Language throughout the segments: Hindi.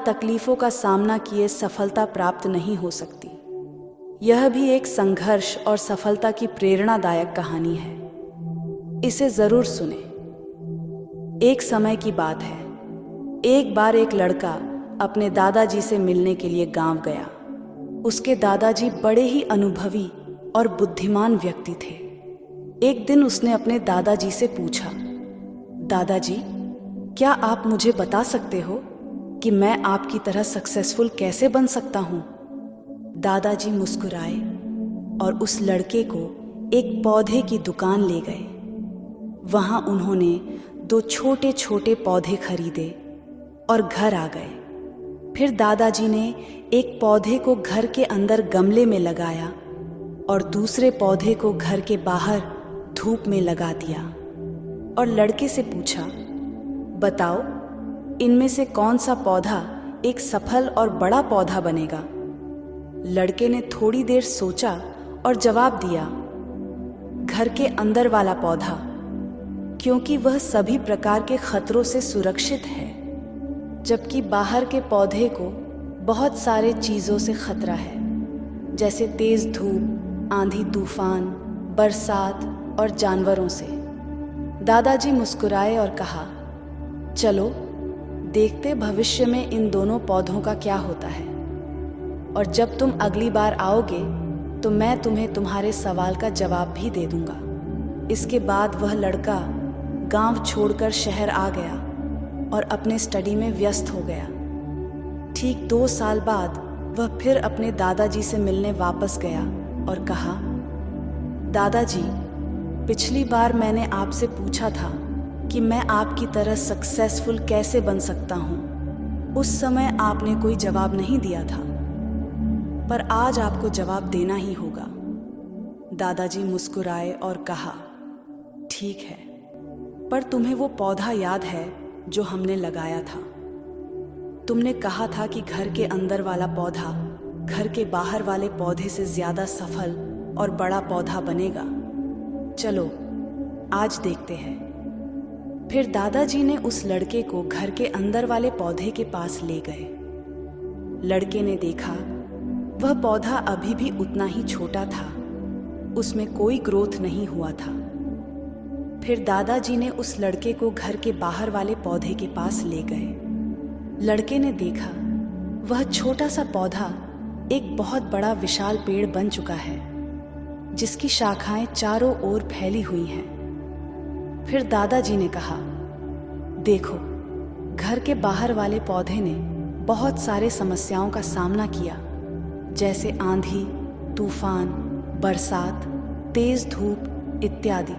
तकलीफ़ों का सामना किए सफलता प्राप्त नहीं हो सकती। यह भी एक संघर्ष और सफलता की प्रेरणादायक कहानी है। इसे ज़रूर सुने। एक समय की बात है। एक बार एक लड़का अपने दादाजी से मिलने के लिए गांव गया। उसके दादाजी बड़े ही अनुभवी और बुद्धिमान व्यक्ति थे। एक दिन उसने अपने दादाजी से पूछा, दादाजी, क्या आप मुझे बता सकते हो कि मैं आपकी तरह सक्सेसफुल कैसे बन सकता हूँ? दादाजी मुस्कुराए और उस लड़के को एक पौधे की दुकान ले गए। वहाँ उन्होंने 2 छोटे छोटे पौधे खरीदे और घर आ गए। फिर दादाजी ने एक पौधे को घर के अंदर गमले में लगाया और दूसरे पौधे को घर के बाहर धूप में लगा दिया और लड़के से पूछा, बताओ, इनमें से कौन सा पौधा एक सफल और बड़ा पौधा बनेगा? लड़के ने थोड़ी देर सोचा और जवाब दिया, घर के अंदर वाला पौधा, क्योंकि वह सभी प्रकार के खतरों से सुरक्षित है, जबकि बाहर के पौधे को बहुत सारे चीज़ों से खतरा है, जैसे तेज धूप, आंधी तूफान, बरसात और जानवरों से। दादाजी मुस्कुराए और कहा, चलो देखते भविष्य में इन दोनों पौधों का क्या होता है, और जब तुम अगली बार आओगे तो मैं तुम्हें तुम्हारे सवाल का जवाब भी दे दूंगा। इसके बाद वह लड़का गांव छोड़कर शहर आ गया और अपने स्टडी में व्यस्त हो गया। ठीक 2 साल बाद वह फिर अपने दादाजी से मिलने वापस गया और कहा, दादाजी, पिछली बार मैंने आपसे पूछा था कि मैं आपकी तरह सक्सेसफुल कैसे बन सकता हूँ। उस समय आपने कोई जवाब नहीं दिया था, पर आज आपको जवाब देना ही होगा। दादाजी मुस्कुराए और कहा, ठीक है, पर तुम्हें वो पौधा याद है जो हमने लगाया था? तुमने कहा था कि घर के अंदर वाला पौधा घर के बाहर वाले पौधे से ज्यादा सफल और बड़ा पौधा बनेगा। चलो आज देखते हैं। फिर दादाजी ने उस लड़के को घर के अंदर वाले पौधे के पास ले गए। लड़के ने देखा वह पौधा अभी भी उतना ही छोटा था, उसमें कोई ग्रोथ नहीं हुआ था। फिर दादाजी ने उस लड़के को घर के बाहर वाले पौधे के पास ले गए। लड़के ने देखा वह छोटा सा पौधा एक बहुत बड़ा विशाल पेड़ बन चुका है, जिसकी शाखाएं चारों ओर फैली हुई हैं। फिर दादाजी ने कहा, देखो, घर के बाहर वाले पौधे ने बहुत सारे समस्याओं का सामना किया, जैसे आंधी, तूफान, बरसात, तेज धूप इत्यादि,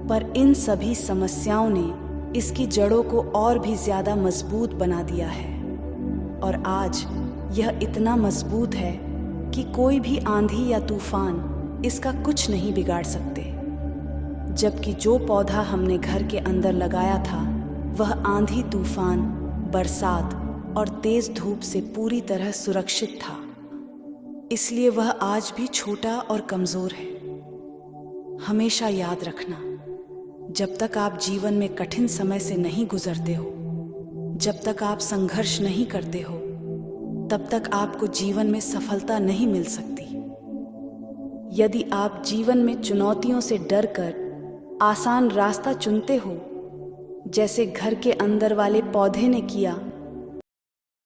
पर इन सभी समस्याओं ने इसकी जड़ों को और भी ज्यादा मजबूत बना दिया है, और आज यह इतना मजबूत है कि कोई भी आंधी या तूफान इसका कुछ नहीं बिगाड़ सकते। जबकि जो पौधा हमने घर के अंदर लगाया था वह आंधी, तूफान, बरसात और तेज धूप से पूरी तरह सुरक्षित था, इसलिए वह आज भी छोटा और कमजोर है। हमेशा याद रखना, जब तक आप जीवन में कठिन समय से नहीं गुजरते हो, जब तक आप संघर्ष नहीं करते हो, तब तक आपको जीवन में सफलता नहीं मिल सकती। यदि आप जीवन में चुनौतियों से डरकर आसान रास्ता चुनते हो, जैसे घर के अंदर वाले पौधे ने किया,